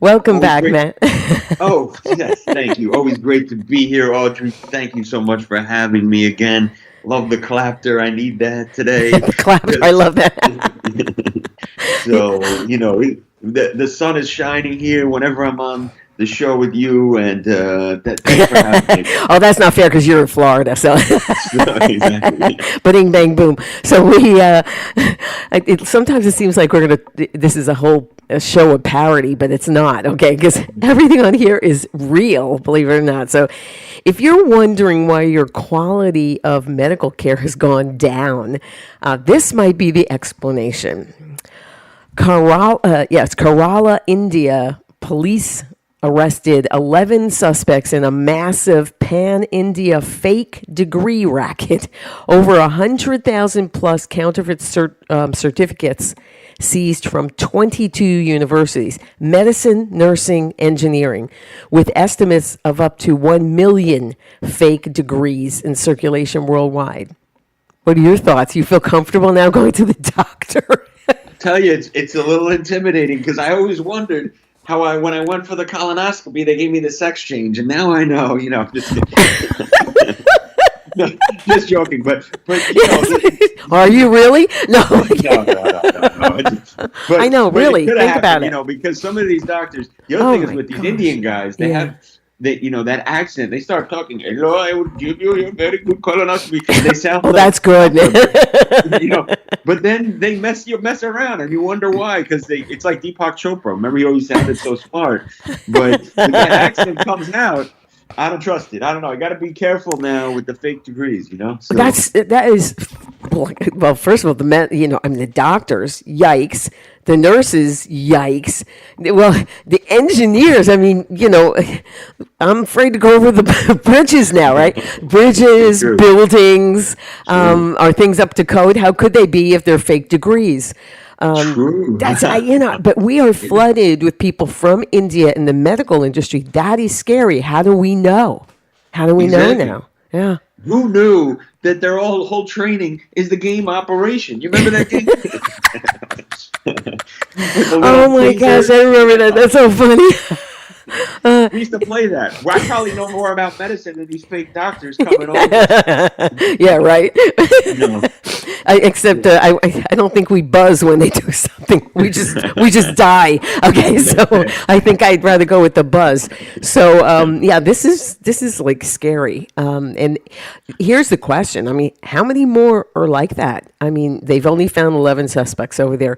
Welcome Always back, great. Matt. Oh, yes, thank you. Always great to be here, Audrey. Thank you so much for having me again. Love the clapter. I need that today. The clapper, I love that. So, the sun is shining here whenever I'm on the show with you, and thanks for having me again. Oh, that's not fair because you're in Florida. So, Exactly. bing, bang, boom. So sometimes it seems like this is a show of parody, but it's not, okay? Because everything on here is real, believe it or not. So, if you're wondering why your quality of medical care has gone down, this might be the explanation. Kerala, India, police arrested 11 suspects in a massive pan-India fake degree racket. Over 100,000 plus counterfeit certificates seized from 22 universities, medicine, nursing, engineering, with estimates of up to 1 million fake degrees in circulation worldwide. What are your thoughts? You feel comfortable now going to the doctor? Tell you, it's a little intimidating because I always wondered how when I went for the colonoscopy, they gave me the sex change, and now I know. Just no, just joking, but Are you really? No. no, no, no, no, no. I know, But it really. could have Think about happened, it. because some of these doctors. The other Oh thing is my with these gosh. Indian guys, they Yeah. have that accent. They start talking. Hello, I would give you a very good colonoscopy. They sound Oh, like that's good. you know. But then they mess around, and you wonder why. Because it's like Deepak Chopra. Remember, he always sounded so smart, but when that accent comes out, I don't trust it. I don't know. I got to be careful now with the fake degrees. So That is well. First of all, the doctors, yikes. The nurses, yikes. Well, the engineers, I'm afraid to go over the bridges now, right? Bridges, true, buildings, true, are things up to code? How could they be if they're fake degrees? true. But we are flooded with people from India in the medical industry. That is scary. How do we know? How do we know Exactly. now? Yeah. Who knew that their whole training is the game operation? You remember that game? With the little Oh my gosh, phaser? I remember that. That's so funny. We used to play that. Well, I probably know more about medicine than these fake doctors coming over. Yeah, right. No. Except I don't think we buzz when they do something. We just die. Okay, so I think I'd rather go with the buzz. So yeah, this is like scary. And here's the question. How many more are like that? They've only found 11 suspects over there.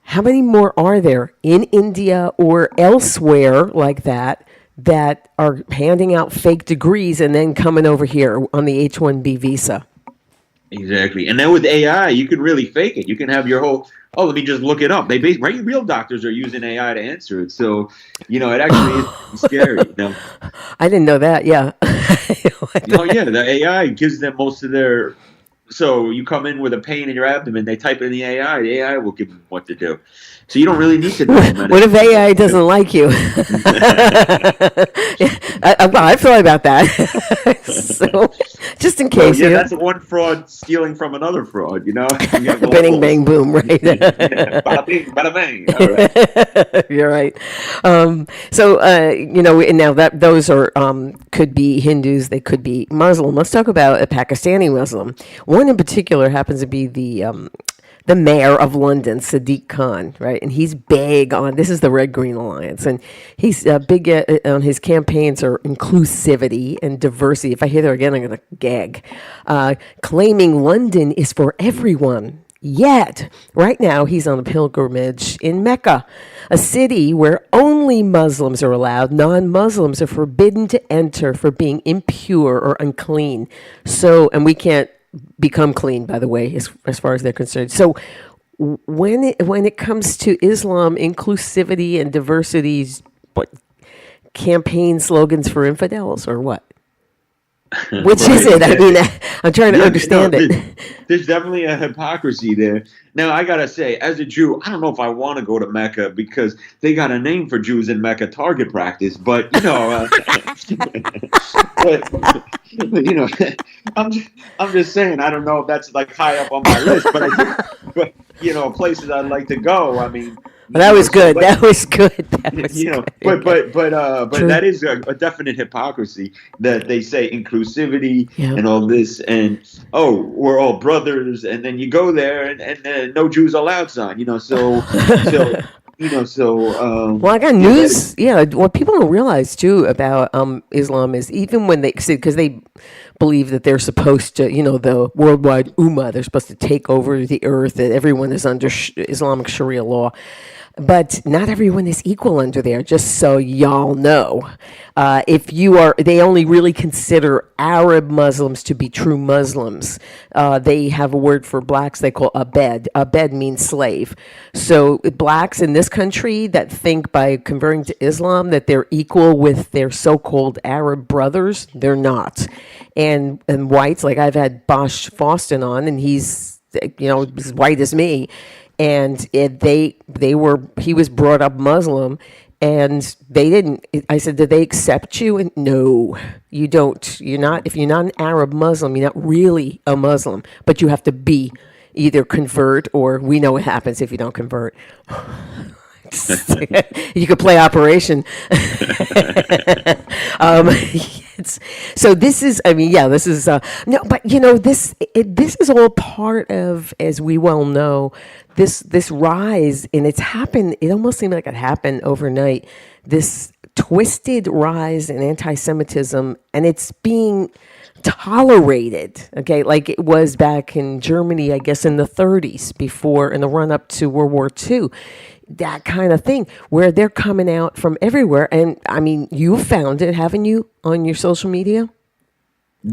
How many more are there in India or elsewhere like that are handing out fake degrees and then coming over here on the H-1B visa? Exactly. And then with AI, you can really fake it. You can have your whole, oh, let me just look it up. Real doctors are using AI to answer it. So, it actually is scary. I didn't know that. Yeah. Oh, yeah, the AI gives them most of their. So you come in with a pain in your abdomen, they type in the AI will give them what to do. So you don't really need to know What if medicine. AI doesn't like you? I've thought about that. So, just in So case, yeah, that's one fraud stealing from another fraud. You have bang, multiple. bang, boom, right? Yeah, bada bing, bada bang. All right. You're right. And now that those are could be Hindus, they could be Muslim. Let's talk about a Pakistani Muslim. One in particular happens to be the mayor of London, Sadiq Khan, right? And he's big on this is the Red Green Alliance, and he's big on his campaigns are inclusivity and diversity. If I hear that again, I'm going to gag. Claiming London is for everyone. Yet, right now, he's on a pilgrimage in Mecca, a city where only Muslims are allowed. Non-Muslims are forbidden to enter for being impure or unclean. So, and we can't become clean, by the way, as far as they're concerned. So, when it comes to Islam, inclusivity and diversities, what campaign slogans for infidels or what? Which is Right. it? I'm trying to Yeah, understand it. there's definitely a hypocrisy there. Now, I gotta say, as a Jew, I don't know if I want to go to Mecca because they got a name for Jews in Mecca, target practice. But but I'm just saying, I don't know if that's like high up on my list. But I think, but places I'd like to go. That was So, good. That was good. That was good. but True. that is a definite hypocrisy that they say inclusivity Yeah. and all this, and oh, we're all brothers, and then you go there and no Jews allowed sign, so Well, I got yeah, that is news. Yeah, what people don't realize too about Islam is even when because they believe that they're supposed to, the worldwide ummah, they're supposed to take over the earth, that everyone is under Islamic Sharia law. But not everyone is equal under there, just so y'all know. If you are, they only really consider Arab Muslims to be true Muslims. They have a word for blacks they call abed. Abed means slave. So blacks in this country that think by converting to Islam that they're equal with their so-called Arab brothers, they're not. And whites, like I've had Bosch Foston on, and he's, as white as me, and he was brought up Muslim, and they didn't. I said, did they accept you? And no, you don't. You're not. If you're not an Arab Muslim, you're not really a Muslim, but you have to be either convert, or we know what happens if you don't convert. You could play Operation. So this is, I mean, yeah, this is no, but this is all part of, as we well know, this rise, and it's happened. It almost seemed like it happened overnight. This twisted rise in anti-Semitism, and it's being tolerated, okay, like it was back in Germany, I guess in the 30s, before, in the run up to World War II, that kind of thing, where they're coming out from everywhere. And I mean, you found it, haven't you, on your social media?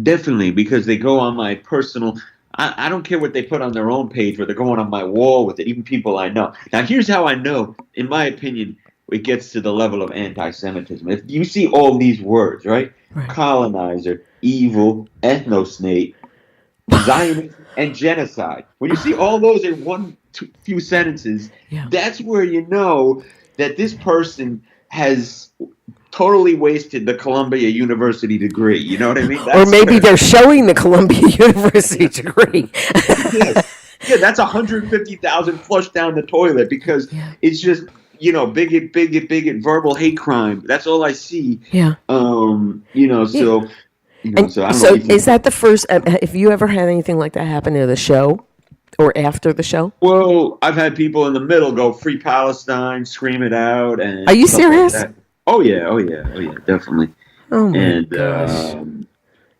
definitely because they go on my personal. I don't care what they put on their own page, but they're going on my wall with it. Even people I know. Now, here's how I know. In my opinion, it gets to the level of anti-Semitism. If you see all these words, right? Right. Colonizer, evil, ethnostate, Zionism, and genocide. When you see all those in few sentences, Yeah. that's where you know that this person has totally wasted the Columbia University degree. You know what I mean? Or That's maybe where, they're showing the Columbia University degree. yeah, yeah, that's 150,000 flushed down the toilet because Yeah. it's just bigot, verbal hate crime. That's all I see. Yeah. So And so I don't know. so If you, is that the first, if you ever had anything like that happen at the show or after the show? well, I've had people in the middle go free Palestine, scream it out, and Are you stuff like serious? that. Oh yeah, definitely. Oh my And gosh.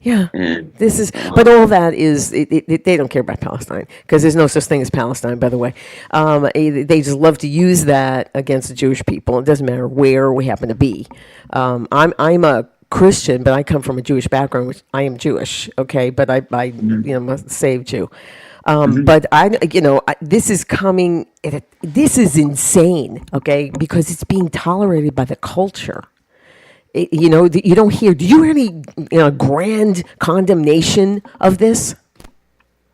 Yeah. and This is, but all that is, they don't care about Palestine because there's no such thing as Palestine, by the way. They just love to use that against the Jewish people. It doesn't matter where we happen to be. I'm a Christian, but I come from a Jewish background, which I am Jewish, okay, but I'm a saved Jew. But this is coming. This is insane, okay, because it's being tolerated by the culture. You don't hear. Do you hear any grand condemnation of this?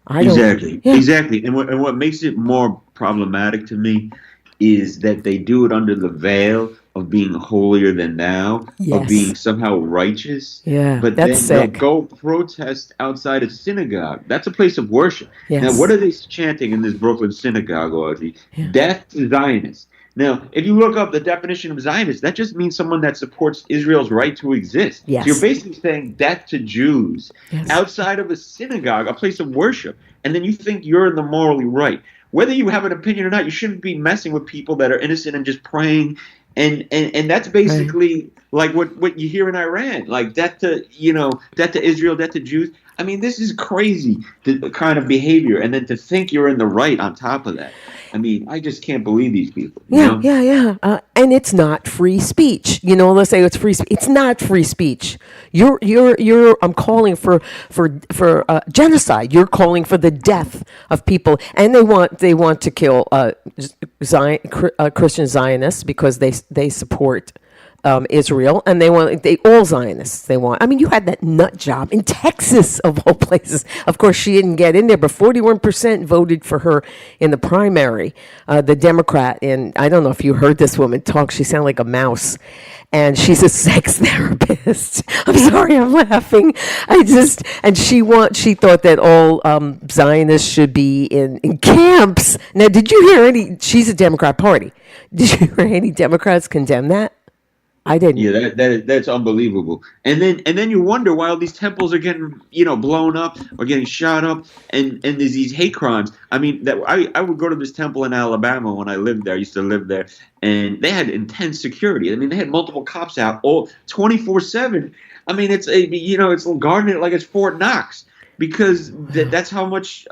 I don't. exactly, Yeah. exactly. And what makes it more problematic to me is that they do it under the veil of being holier than thou, of being Yes. somehow righteous. Yeah. But That's then they'll sick. go protest outside a synagogue. That's a place of worship. Now, Yes. what are they chanting in this Brooklyn synagogue, Audrey? Yeah. Death to Zionists. Now, if you look up the definition of Zionist, that just means someone that supports Israel's right to exist. Yes. So you're basically saying death to Jews Yes. outside of a synagogue, a place of worship, and then you think you're in the morally right. Whether you have an opinion or not, you shouldn't be messing with people that are innocent and just praying. And that's basically like what you hear in Iran, like death to Israel, death to Jews. I mean, this is crazy, the kind of behavior, and then to think you're in the right on top of that. I mean, I just can't believe these people. Yeah. And it's not free speech. Let's say it's free speech. It's not free speech. I'm calling for genocide. You're calling for the death of people, and they want to kill Christian Zionists because they support Israel, and they all Zionists. They want. I mean, you had that nut job in Texas of all places. Of course, she didn't get in there, but 41% voted for her in the primary. The Democrat, and I don't know if you heard this woman talk. She sounded like a mouse, and she's a sex therapist. I'm sorry, I'm laughing. She thought that all Zionists should be in camps. Now, did you hear any? She's a Democrat Party. Did you hear any Democrats condemn that? I didn't. Yeah, that's unbelievable. And then you wonder why all these temples are getting blown up or getting shot up, and there's these hate crimes. I mean, that I would go to this temple in Alabama when I lived there. I used to live there, and they had intense security. I mean, they had multiple cops out all 24/7. I mean, it's guarding it like it's Fort Knox, because that's how much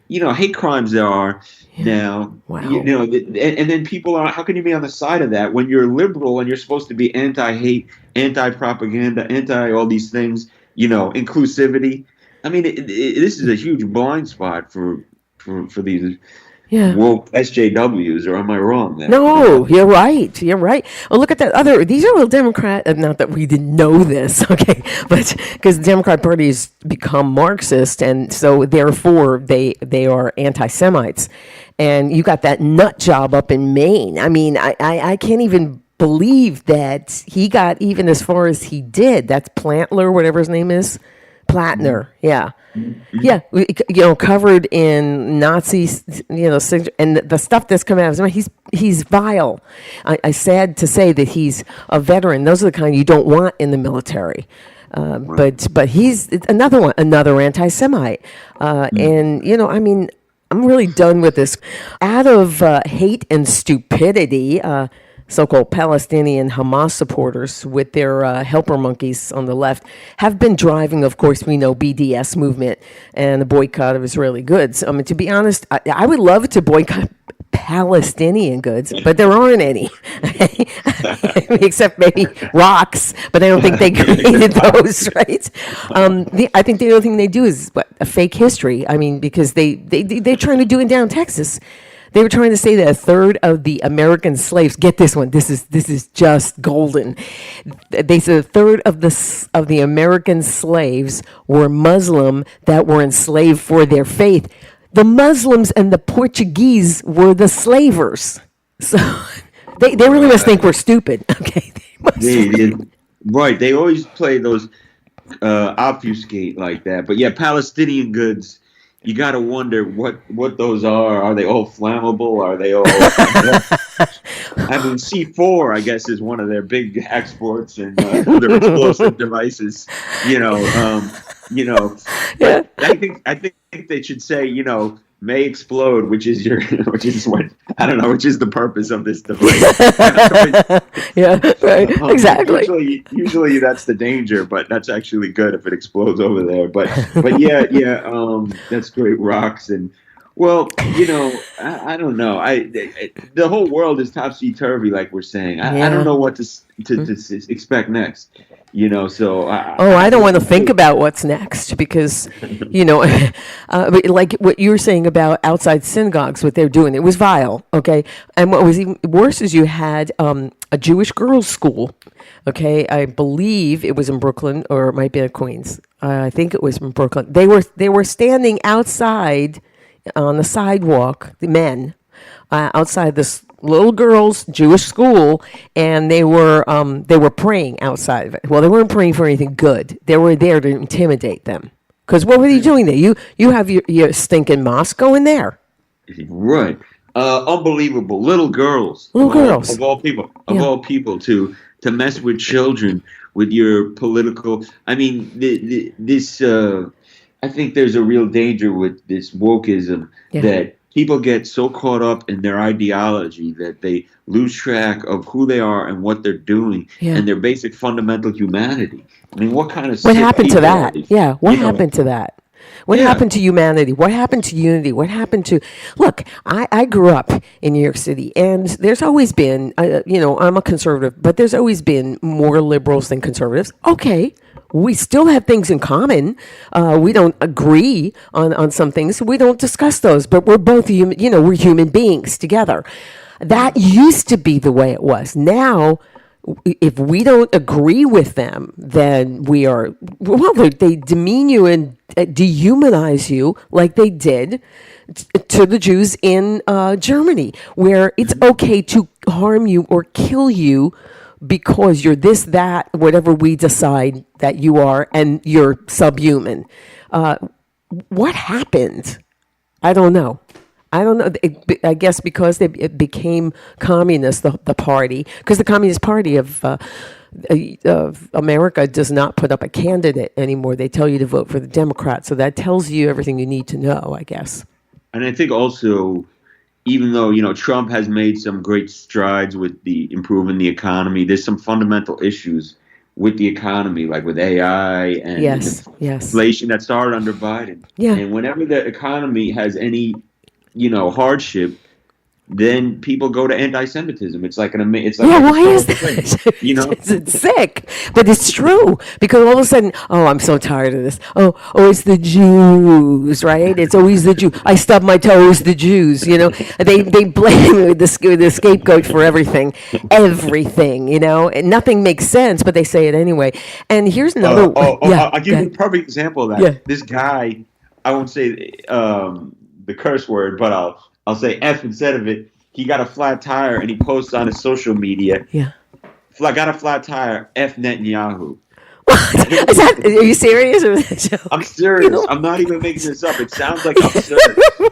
hate crimes there are now. Wow. And then people are. How can you be on the side of that when you're liberal and you're supposed to be anti-hate, anti-propaganda, anti all these things? Inclusivity. I mean, this is a huge blind spot for these. Yeah. Woke SJWs, or am I wrong there? No, you're right. You're right. Oh, look at that these are all Democrat, not that we didn't know this, okay, but because the Democrat Party has become Marxist, and so therefore they are anti-Semites. And you got that nut job up in Maine. I mean, I can't even believe that he got even as far as he did. That's Plantler, whatever his name is. Platner, yeah. Yeah, covered in Nazis, and the stuff that's coming out of his mouth, he's vile. I sad to say that he's a veteran. Those are the kind you don't want in the military. But he's another anti-Semite. And, I mean, I'm really done with this. Out of hate and stupidity, so-called Palestinian Hamas supporters with their helper monkeys on the left have been driving, of course, we know, BDS movement and the boycott of Israeli goods. I mean, to be honest, I would love to boycott Palestinian goods, but there aren't any, except maybe rocks, but I don't think they created those, right? I think the only thing they do is a fake history. I mean, because they're trying to do it down Texas. They were trying to say that a third of the American slaves, get this one, this is just golden. They said a third of the American slaves were Muslim that were enslaved for their faith. The Muslims and the Portuguese were the slavers. So they really must think we're stupid. Okay. Right. They always play those obfuscate like that. But yeah, Palestinian goods. You got to wonder what those are. Are they all flammable? Are they all? I mean, C4, I guess, is one of their big exports and other explosive devices. But I think they should say, may explode, which is what I don't know, which is the purpose of this device. Yeah, right, exactly. Usually that's the danger, but that's actually good if it explodes over there. But yeah, that's great rocks. And well, I don't know. The whole world is topsy-turvy, like we're saying. I don't know what to expect next. So I don't want to think about what's next because, like what you were saying about outside synagogues, what they're doing, it was vile, okay? And what was even worse is you had a Jewish girls' school, okay? I believe it was in Brooklyn, or it might be in Queens. I think it was in Brooklyn. They were standing outside on the sidewalk, the men, outside this little girls' Jewish school, and they were praying outside of it. Well, they weren't praying for anything good. They were there to intimidate them. Because what were they doing there? You have your stinking mosque, go in there. Right. Unbelievable. Little girls. Of all people to mess with children with your political. I mean, this. I think there's a real danger with this wokeism that people get so caught up in their ideology that they lose track of who they are and what they're doing and their basic fundamental humanity. I mean, what happened to that? Yeah, what happened to that? What happened to humanity? What happened to unity? What happened to... Look, I grew up in New York City, and there's always been, I'm a conservative, but there's always been more liberals than conservatives. Okay, we still have things in common. We don't agree on some things. We don't discuss those, but we're both human, we're human beings together. That used to be the way it was. Now, if we don't agree with them, then we are, well, they demean you and dehumanize you like they did to the Jews in Germany, where it's okay to harm you or kill you because you're this, that, whatever we decide that you are, and you're subhuman. What happened? I don't know. I don't know. I guess because it became communist, the party, because the Communist Party of America does not put up a candidate anymore. They tell you to vote for the Democrats. So that tells you everything you need to know, I guess. And I think also, even though, Trump has made some great strides with the improving the economy, there's some fundamental issues with the economy, like with AI and Yes. inflation that started under Biden. Yeah. And whenever the economy has any, hardship, then people go to anti-Semitism. It's like Why is that? It's sick, but it's true, because all of a sudden, oh, I'm so tired of this. Oh, it's the Jews, right? It's always the Jew. I stub my toes, the Jews. They blame the scapegoat for everything, and nothing makes sense, but they say it anyway. And here's another. I'll give you a perfect example of that. Yeah. This guy, I won't say the curse word, but I'll say F instead of it. He got a flat tire and he posts on his social media. Yeah. Got a flat tire, F Netanyahu. Are you serious? Or is that a joke? I'm serious. I'm not even making this up. It sounds like absurd,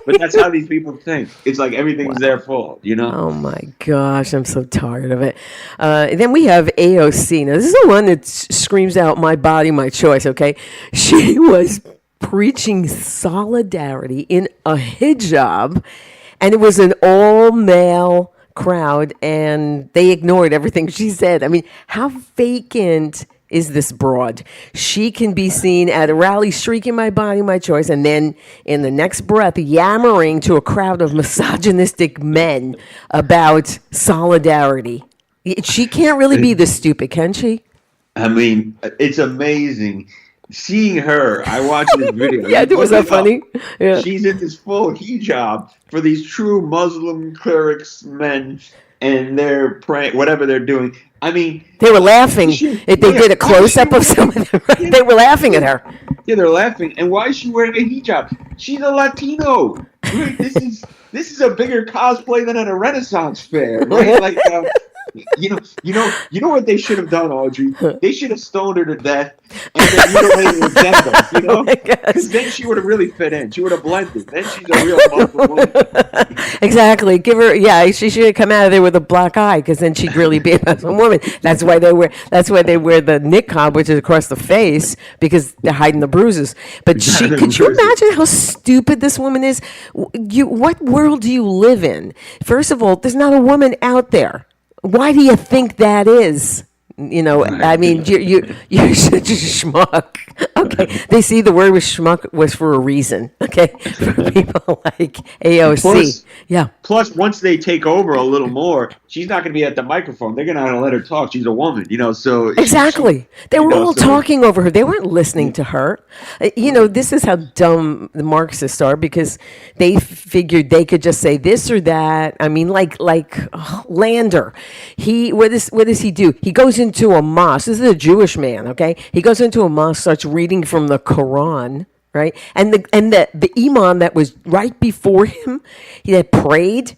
but that's how these people think. It's like everything's their fault, Oh my gosh, I'm so tired of it. Then we have AOC. Now, this is the one that screams out, "My body, my choice." Okay, she was preaching solidarity in a hijab, and it was an all-male crowd, and they ignored everything she said. I mean, how vacant is this broad? She can be seen at a rally shrieking, "My body, my choice," and then in the next breath yammering to a crowd of misogynistic men about solidarity. She can't really be this stupid, can she? I mean, it's amazing. Seeing her, I watched this video. Yeah, it was that funny. Yeah. She's in this full hijab for these true Muslim clerics, men, and they're praying, whatever they're doing. I mean, they were laughing. They did a close-up of some of them. Right? They were laughing at her. Yeah, they're laughing. And why is she wearing a hijab? She's a Latino. This is a bigger cosplay than at a Renaissance fair, right? Like, you know what they should have done, Audrey? They should have stoned her to death and then mutilated her genitals, because then she would have really fit in. She would have blended. Then she's a real Muslim woman. Exactly. Give her, she should have come out of there with a black eye, because then she'd really be a Muslim woman. That's why they wear the niqab, which is across the face, because they're hiding the bruises. But could you imagine how stupid this woman is? What world do you live in? First of all, there's not a woman out there. Why do you think that is? I mean, you're such a schmuck. Okay, they see the word was schmuck was for a reason. Okay, for people like AOC. Plus, once they take over a little more, she's not going to be at the microphone. They're going to let her talk. She's a woman, So exactly, they were all talking over her. They weren't listening to her. This is how dumb the Marxists are, because they figured they could just say this or that. I mean, like Lander. What does he do? He goes into a mosque. This is a Jewish man, okay? He goes into a mosque, starts reading from the Quran, right? And the imam that was right before him, he prayed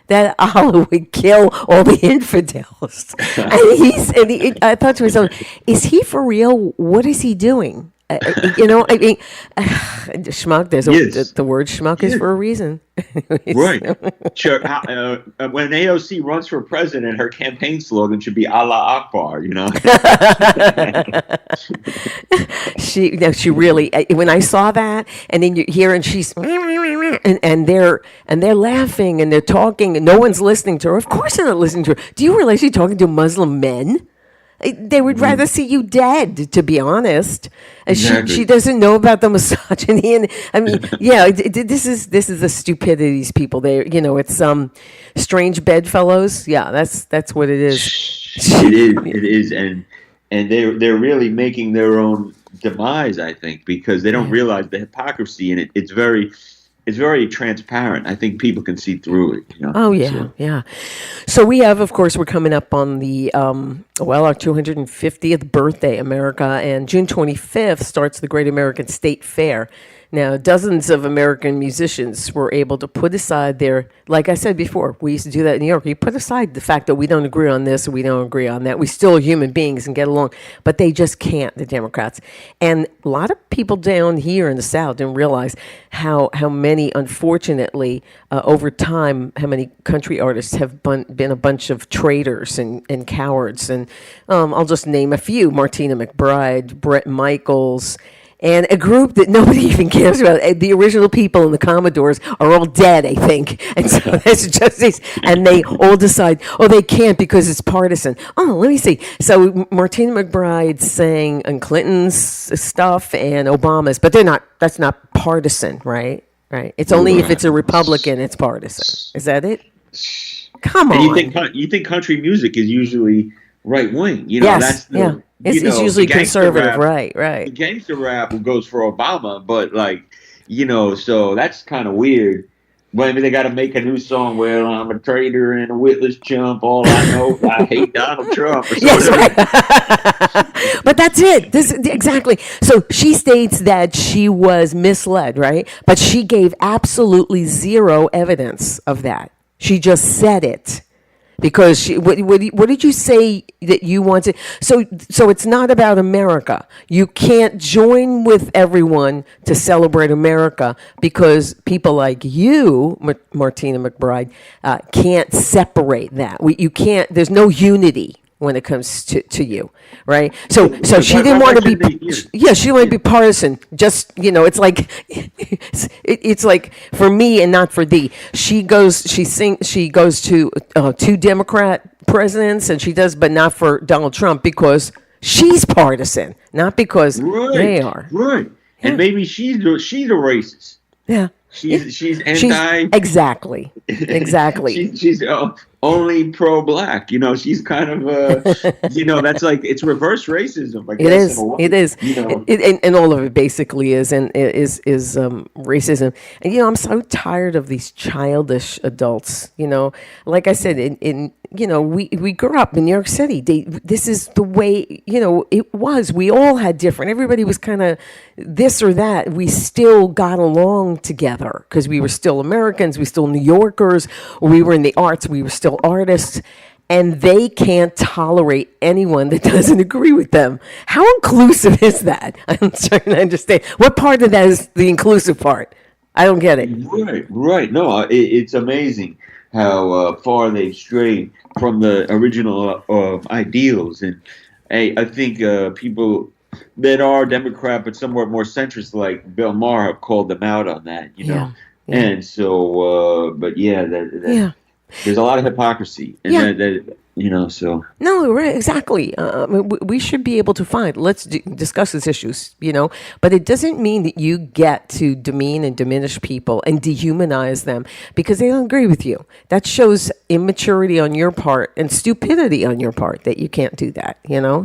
that Allah would kill all the infidels. And I thought to myself, is he for real? What is he doing? Schmuck. The word schmuck is for a reason. Right. Sure. When AOC runs for president, her campaign slogan should be Allah Akbar. She really. When I saw that, and then you hear, and she's and they're laughing and they're talking, and no one's listening to her. Of course, they're not listening to her. Do you realize she's talking to Muslim men? They would rather see you dead, to be honest. Exactly. She doesn't know about the misogyny, and I mean, this is the stupidity of these people. It's strange bedfellows. Yeah, that's what it is. It is, and they're really making their own demise, I think, because they don't realize the hypocrisy in it. It's very, it's very transparent. I think people can see through it. Oh yeah, So, yeah. So we have, of course, we're coming up on the our 250th birthday, America, and June 25th starts the Great American State Fair. Now, dozens of American musicians were able to put aside their, like I said before, we used to do that in New York. You put aside the fact that we don't agree on this or we don't agree on that. We still are human beings and get along, but they just can't, the Democrats. And a lot of people down here in the South didn't realize how many, unfortunately, over time, how many country artists have been a bunch of traitors and cowards. And I'll just name a few: Martina McBride, Bret Michaels, and a group that nobody even cares about. The original people and the Commodores are all dead, I think. And so that's justice. And they all decide, oh, they can't because it's partisan. Oh, let me see. So Martina McBride sang on Clinton's stuff and Obama's, but that's not partisan, right? Right. It's only if it's a Republican, it's partisan. Is that it? Come on. And you think country music is usually right wing? Yes, yeah. It's usually conservative, right? The gangster rap goes for Obama, but so that's kind of weird. Well, I mean, they got to make a new song where I'm a traitor and a witless chump. All I know, I hate Donald Trump. Or yes, right. But that's it. Exactly. So she states that she was misled, right? But she gave absolutely zero evidence of that. She just said it. Because what did you say that you wanted? So it's not about America. You can't join with everyone to celebrate America because people like you, Martina McBride, can't separate that. You can't. There's no unity when it comes to you, right? So she didn't want to be. Yeah, she didn't want to be partisan. Just it's like it's like for me and not for thee. She goes to two Democrat presidents, and she does, but not for Donald Trump because she's partisan, not because they are. Right, yeah. And maybe she's a racist. Yeah. She's anti. Exactly. she's only pro-black. She's kind of that's like it's reverse racism. I guess, it is. And all of it basically is racism. And I'm so tired of these childish adults. Like I said, we grew up in New York City. This is the way it was. We all had different. Everybody was kind of this or that. We still got along together because we were still Americans. We still New Yorkers. We were in the arts. We were still artists. And they can't tolerate anyone that doesn't agree with them. How inclusive is that? I'm trying to understand. What part of that is the inclusive part? I don't get it. Right. No, it's amazing how far they've strayed from the original ideals. And I think people that are Democrat but somewhat more centrist, like Bill Maher, have called them out on that. Yeah. And so, there's a lot of hypocrisy, and so. No, right, exactly. We should be able to find. Let's discuss these issues, But it doesn't mean that you get to demean and diminish people and dehumanize them because they don't agree with you. That shows immaturity on your part and stupidity on your part that you can't do that.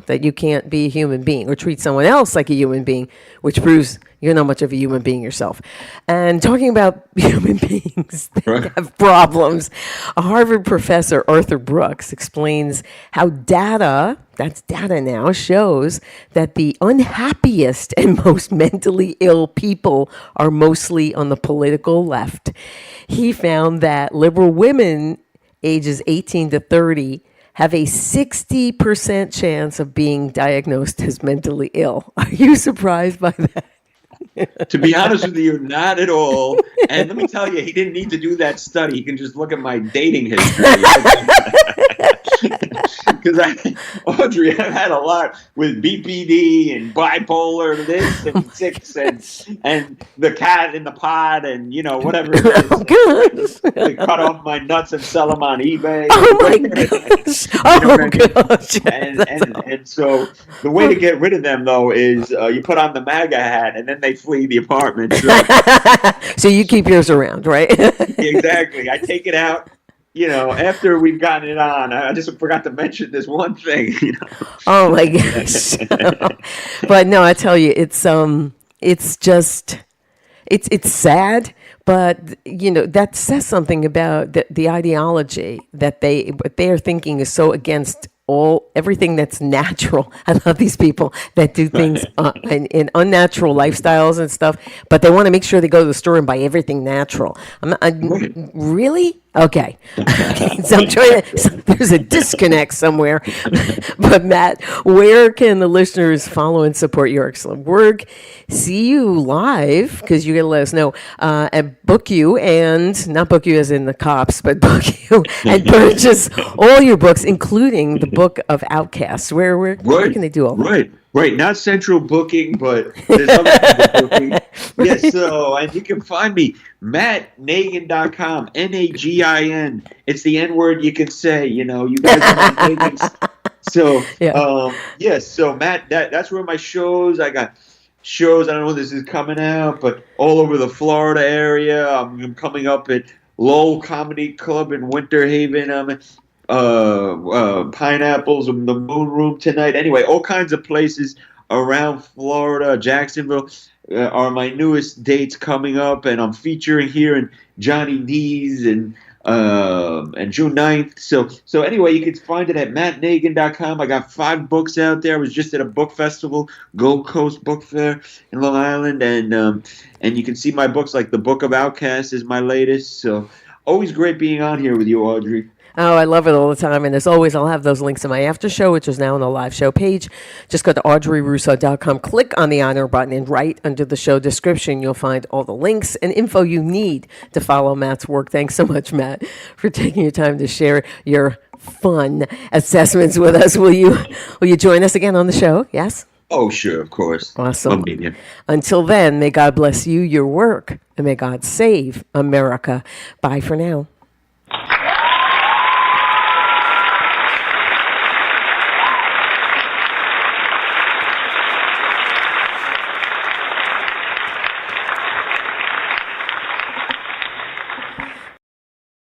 That you can't be a human being or treat someone else like a human being, which proves you're not much of a human being yourself. And talking about human beings that have problems, a Harvard professor, Arthur Brooks, explains how that's data now, shows that the unhappiest and most mentally ill people are mostly on the political left. He found that liberal women ages 18 to 30 have a 60% chance of being diagnosed as mentally ill. Are you surprised by that? To be honest with you, not at all. And let me tell you, he didn't need to do that study. He can just look at my dating history. Because Audrey, I've had a lot with BPD and bipolar and this and six and the cat in the pod and whatever it is. Oh, gosh. They cut off my nuts and sell them on eBay. Oh my gosh! Oh gosh! And so the way to get rid of them though is you put on the MAGA hat and then they flee the apartment. So you keep yours around, right? Exactly. I take it out. After we've gotten it on, I just forgot to mention this one thing. Oh my gosh! But no, I tell you, it's just, it's sad, But that says something about the ideology that what they are thinking is so against everything that's natural. I love these people that do things in unnatural lifestyles and stuff, but they want to make sure they go to the store and buy everything natural. Right. Really? Okay. Okay. So I'm trying to, there's a disconnect somewhere. But Matt, where can the listeners follow and support your excellent work, see you live, because you got to let us know, and book you, and not book you as in the cops, but book you and purchase all your books, including the book of Outcasts. Where Right, can they do all that? right. Not central booking, but there's other people booking. Yes, so and you can find me, mattnagin.com, Nagin. It's the N word you can say, you guys are my Nagins. So Yeah. yes, so Matt, that's where my shows. I got shows. I don't know when this is coming out, but all over the Florida area. I'm coming up at Lowell Comedy Club in Winter Haven. Pineapples, the Moon Room tonight. Anyway, all kinds of places around Florida, Jacksonville are my newest dates coming up, and I'm featuring here in Johnny D's and June 9th. So anyway, you can find it at mattnagin.com. I got 5 books out there. I was just at a book festival, Gold Coast Book Fair in Long Island, and you can see my books, like the Book of Outcasts is my latest. So always great being on here with you, Audrey. Oh, I love it all the time. And as always, I'll have those links in my after show, which is now on the live show page. Just go to audreyrusso.com, click on the honor button, and right under the show description, you'll find all the links and info you need to follow Matt's work. Thanks so much, Matt, for taking your time to share your fun assessments with us. Will you join us again on the show? Yes? Oh, sure, of course. Awesome. Love being here. Until then, may God bless you, your work, and may God save America. Bye for now.